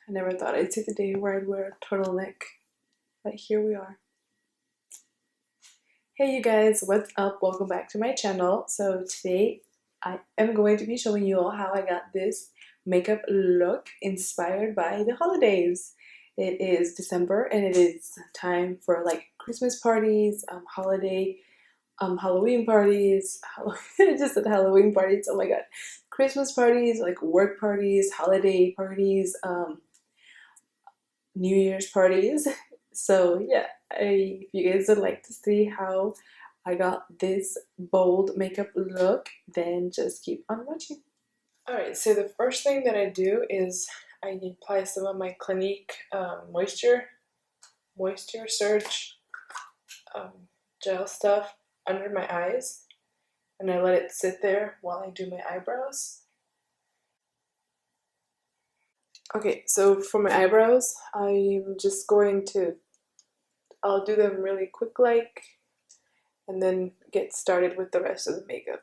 I never thought I'd see the day where I'd wear a turtleneck, but here we are. Hey you guys, what's up? Welcome back to my channel. So today I am going to be showing you all how I got this makeup look inspired by the holidays. It is December and it is time for like Christmas parties, Halloween parties. I just said Halloween parties. Oh my god. Christmas parties, like work parties, holiday parties, New Year's parties. So yeah, if you guys would like to see how I got this bold makeup look, then just keep on watching. Alright, so the first thing that I do is I apply some of my Clinique Moisture Surge gel stuff under my eyes, and I let it sit there while I do my eyebrows. Okay, so for my eyebrows, I'm just going to, I'll do them really quick like, and then get started with the rest of the makeup.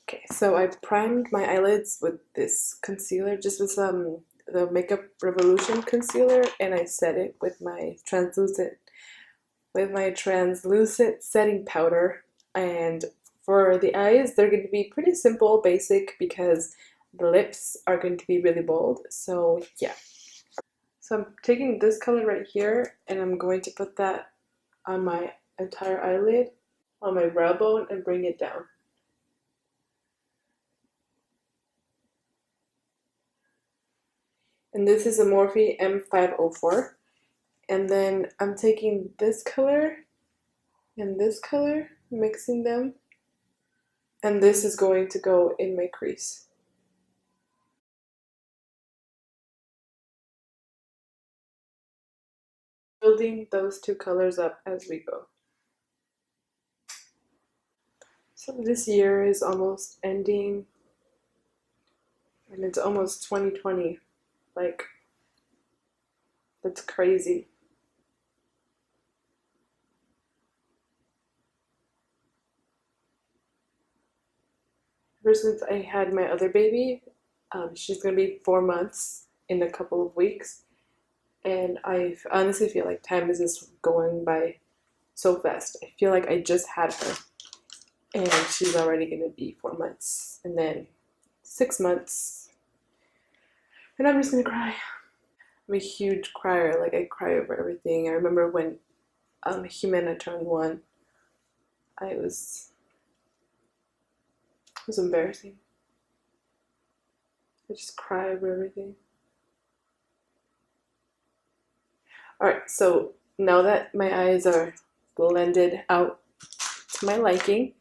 Okay, so I primed my eyelids with this concealer, just with the Makeup Revolution concealer, and I set it with my translucent setting powder. And for the eyes, they're going to be pretty simple, basic, because the lips are going to be really bold. So yeah. So I'm taking this color right here, and I'm going to put that on my entire eyelid, on my brow bone, and bring it down. And this is a Morphe M504. And then I'm taking this color and this color, mixing them, and this is going to go in my crease. Building those two colors up as we go. So this year is almost ending, and it's almost 2020. Like, that's crazy. Ever since I had my other baby, she's gonna be 4 months in a couple of weeks, and I honestly feel like time is just going by so fast. I feel like I just had her, and she's already gonna be 4 months, and then 6 months, and I'm just gonna cry. I'm a huge crier. Like, I cry over everything. I remember when Jimena turned 1, it was embarrassing. I just cry over everything. Alright, so now that my eyes are blended out to my liking,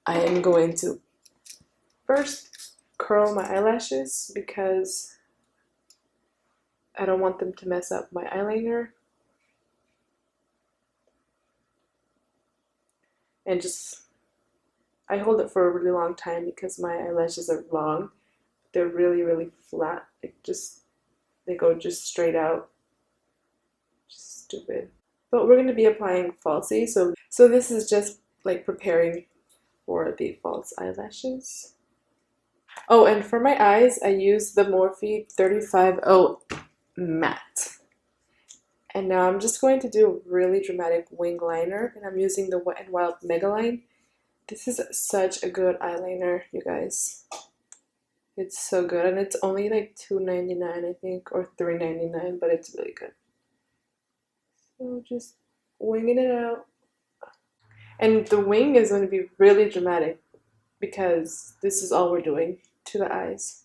I am going to first curl my eyelashes because I don't want them to mess up my eyeliner. And just, I hold it for a really long time because my eyelashes are long. They're really, really flat. They go just straight out. Just stupid. But we're going to be applying falsies. So this is just like preparing for the false eyelashes. Oh, and for my eyes, I use the Morphe 350 Matte. And now I'm just going to do a really dramatic wing liner, and I'm using the Wet n Wild Mega Line. This is such a good eyeliner, you guys. It's so good, and it's only like $2.99, I think, or $3.99, but it's really good. So just winging it out. And the wing is going to be really dramatic because this is all we're doing to the eyes.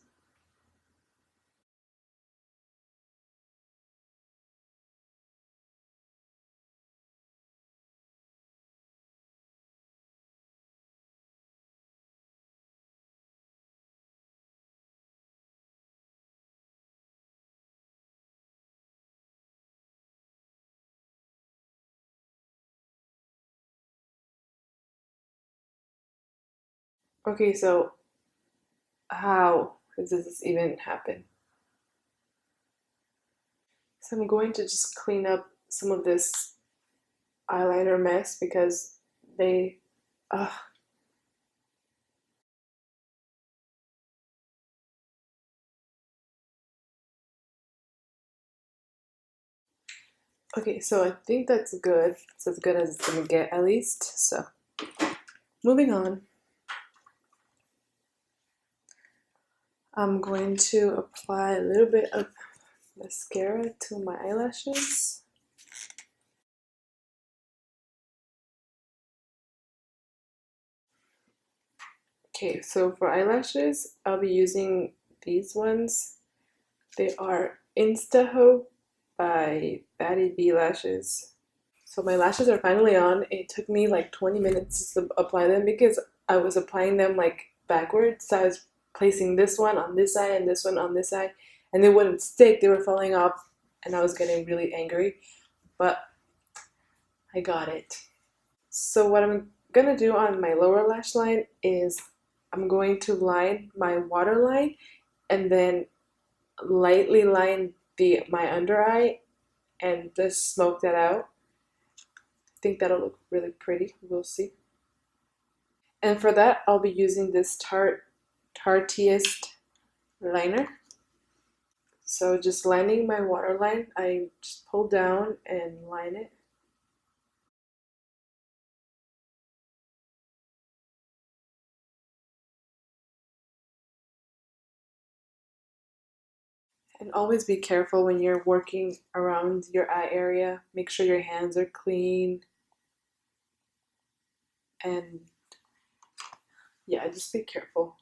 Okay, so how does this even happen? So I'm going to just clean up some of this eyeliner mess because they, okay, so I think that's good. It's as good as it's gonna get at least. So moving on. I'm going to apply a little bit of mascara to my eyelashes. Okay, so for eyelashes, I'll be using these ones. They are Instaho by Batty Bee Lashes. So my lashes are finally on. It took me like 20 minutes to apply them because I was applying them like backwards. So I was placing this one on this side and this one on this side, and they wouldn't stick. They were falling off, and I was getting really angry. But I got it. So what I'm gonna do on my lower lash line is I'm going to line my waterline and then lightly line my under eye and just smoke that out. I think that'll look really pretty. We'll see. And for that, I'll be using this Tarteist liner. So just lining my waterline, I just pull down and line it. And always be careful when you're working around your eye area. Make sure your hands are clean. And yeah, just be careful.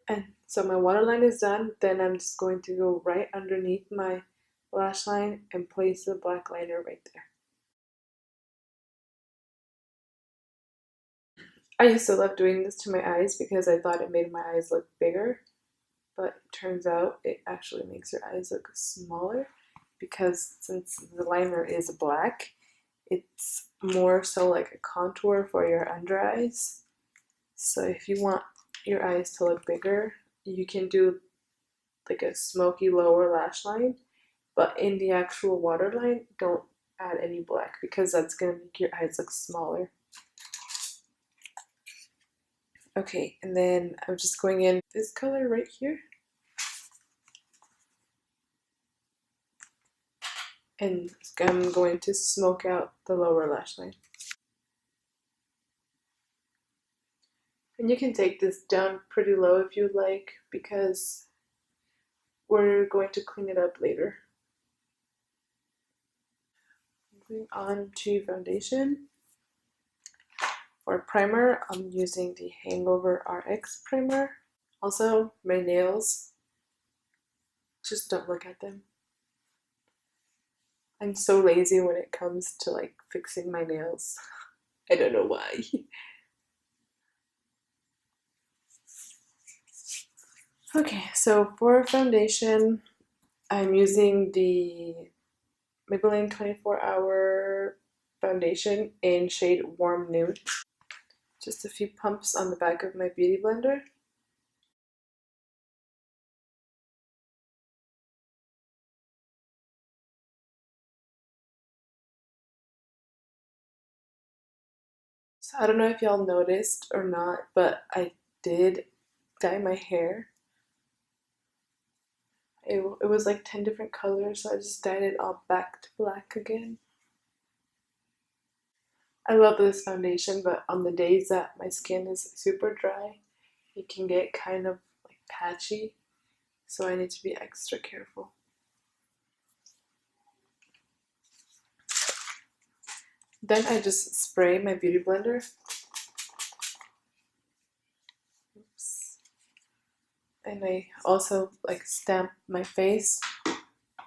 And so my waterline is done. Then I'm just going to go right underneath my lash line and place the black liner right there. I used to love doing this to my eyes because I thought it made my eyes look bigger, but it turns out it actually makes your eyes look smaller because since the liner is black, it's more so like a contour for your under eyes. So if you want your eyes to look bigger, you can do like a smoky lower lash line, but in the actual waterline, don't add any black because that's gonna make your eyes look smaller. Okay, and then I'm just going in this color right here. And I'm going to smoke out the lower lash line. And you can take this down pretty low if you'd like because we're going to clean it up later. Moving on to foundation. For primer, I'm using the Hangover RX primer. Also, my nails, just don't look at them. I'm so lazy when it comes to like fixing my nails. I don't know why. Okay, so for foundation, I'm using the Maybelline 24-hour foundation in shade Warm Nude. Just a few pumps on the back of my beauty blender. So I don't know if y'all noticed or not, but I did dye my hair. It was like 10 different colors, so I just dyed it all back to black again. I love this foundation, but on the days that my skin is super dry, it can get kind of like patchy, so I need to be extra careful. Then I just spray my beauty blender. Oops. And I also like stamp my face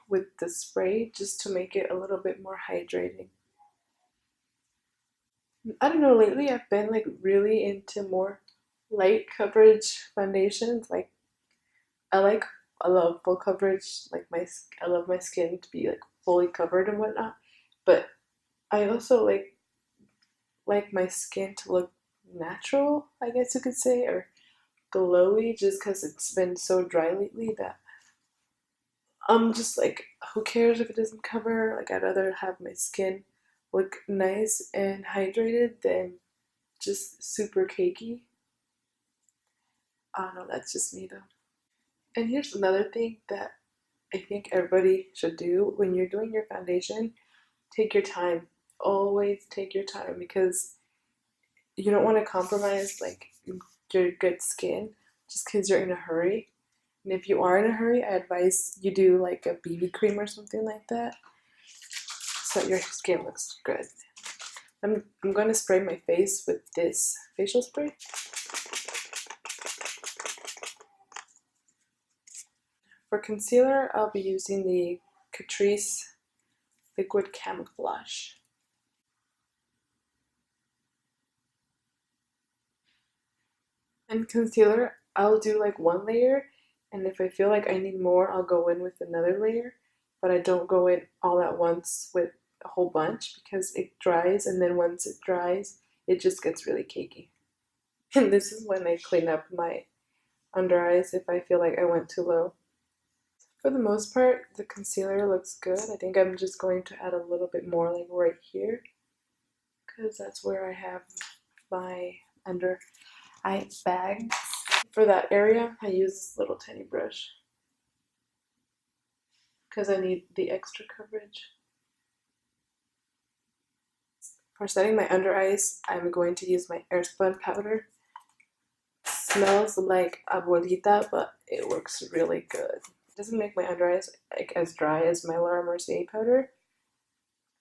with the spray just to make it a little bit more hydrating. I don't know, lately I've been like really into more light coverage foundations. Like I love full coverage. Like I love my skin to be like fully covered and whatnot. But I also like my skin to look natural, I guess you could say, or glowy just because it's been so dry lately that I'm just like, who cares if it doesn't cover? Like, I'd rather have my skin look nice and hydrated than just super cakey. I don't know, that's just me though. And here's another thing that I think everybody should do when you're doing your foundation. Take your time. Always take your time because you don't want to compromise like your good skin just because you're in a hurry. And if you are in a hurry, I advise you do like a BB cream or something like that so that your skin looks good. I'm going to spray my face with this facial spray. For concealer, I'll be using the Catrice Liquid Camouflage. And concealer, I'll do like one layer, and if I feel like I need more, I'll go in with another layer, but I don't go in all at once with a whole bunch because it dries, and then once it dries, it just gets really cakey. And this is when I clean up my under eyes if I feel like I went too low. For the most part, the concealer looks good. I think I'm just going to add a little bit more like right here because that's where I have my under eye bag. For that area, I use this little tiny brush because I need the extra coverage. For setting my under eyes, I'm going to use my airspun powder. It smells like abuelita, but it works really good. It doesn't make my under eyes like as dry as my Laura Mercier powder,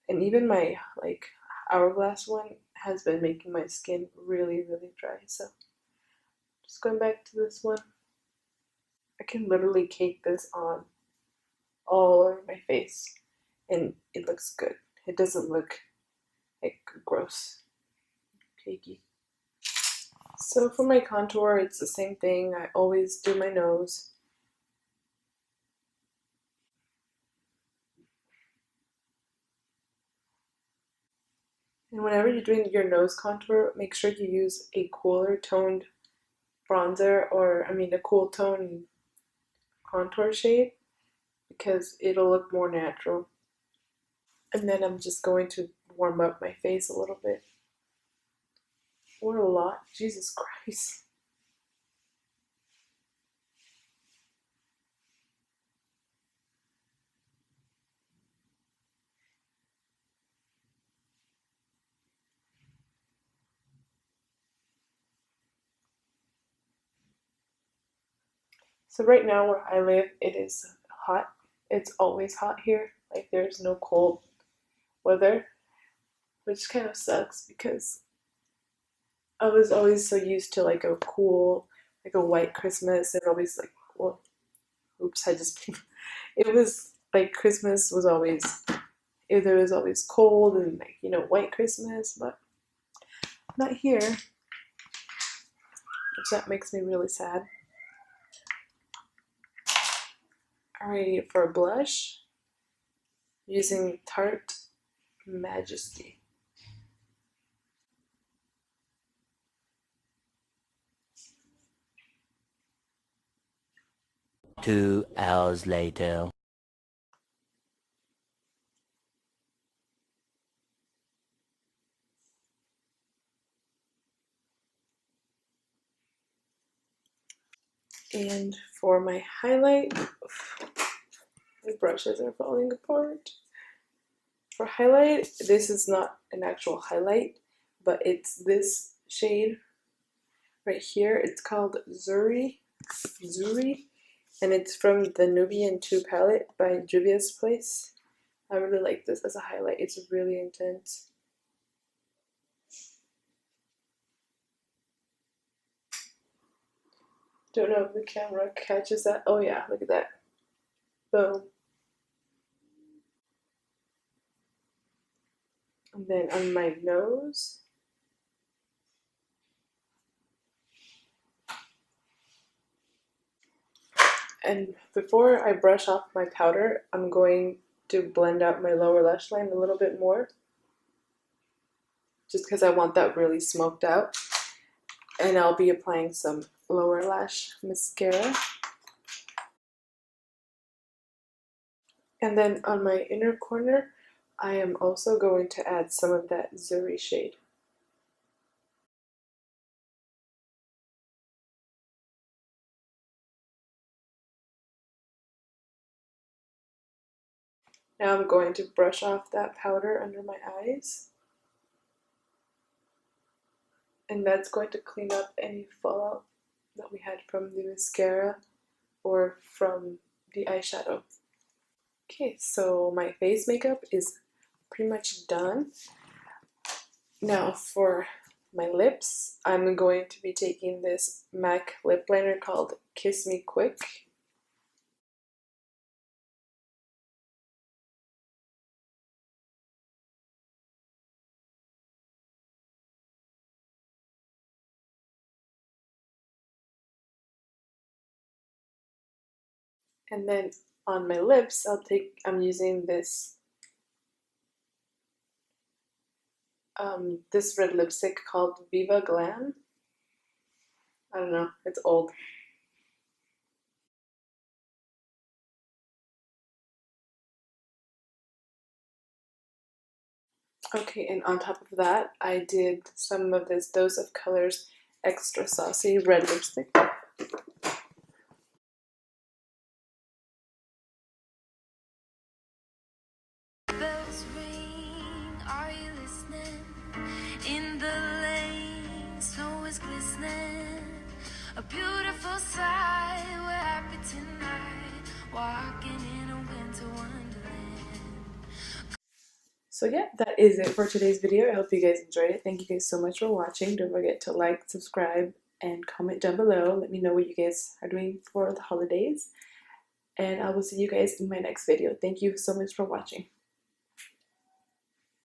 and even my like hourglass one has been making my skin really dry. So just going back to this one, I can literally cake this on all over my face and it looks good. It doesn't look like gross, cakey. So for my contour, it's the same thing. I always do my nose. And whenever you're doing your nose contour, make sure you use a cooler toned bronzer, or I mean a cool tone contour shade, because it'll look more natural. And then I'm just going to warm up my face a little bit. Or a lot. Jesus Christ. So right now where I live, it is hot. It's always hot here. Like there's no cold weather, which kind of sucks because I was always so used to like a cool, like a white Christmas, and always like, well, oops, I just, it was like Christmas was always, there was always cold and like, you know, white Christmas, but not here, which that makes me really sad. Alright, for a blush, using Tarte Majesty. Two hours later. And for my highlight, my brushes are falling apart. For highlight, this is not an actual highlight, but it's this shade right here. It's called Zuri, and it's from the Nubian 2 palette by Juvia's Place. I really like this as a highlight. It's really intense. Don't know if the camera catches that. Oh yeah, look at that. Boom. And then on my nose, and before I brush off my powder, I'm going to blend out my lower lash line a little bit more, just because I want that really smoked out. And I'll be applying some lower lash mascara. And then on my inner corner, I am also going to add some of that Zuri shade. Now I'm going to brush off that powder under my eyes. And that's going to clean up any fallout that we had from the mascara or from the eyeshadow. Okay, so my face makeup is pretty much done. Now for my lips, I'm going to be taking this MAC lip liner called Kiss Me Quick. And then on my lips, I'm using this this red lipstick called Viva Glam. I don't know, it's old. Okay, and on top of that, I did some of this Dose of Colors Extra Saucy red lipstick. Bells ring, are you listening? In the lane, snow is glistening. A beautiful sight, we're happy tonight. Walking in a winter wonderland. So yeah, that is it for today's video. I hope you guys enjoyed it. Thank you guys so much for watching. Don't forget to like, subscribe, and comment down below. Let me know what you guys are doing for the holidays. And I will see you guys in my next video. Thank you so much for watching.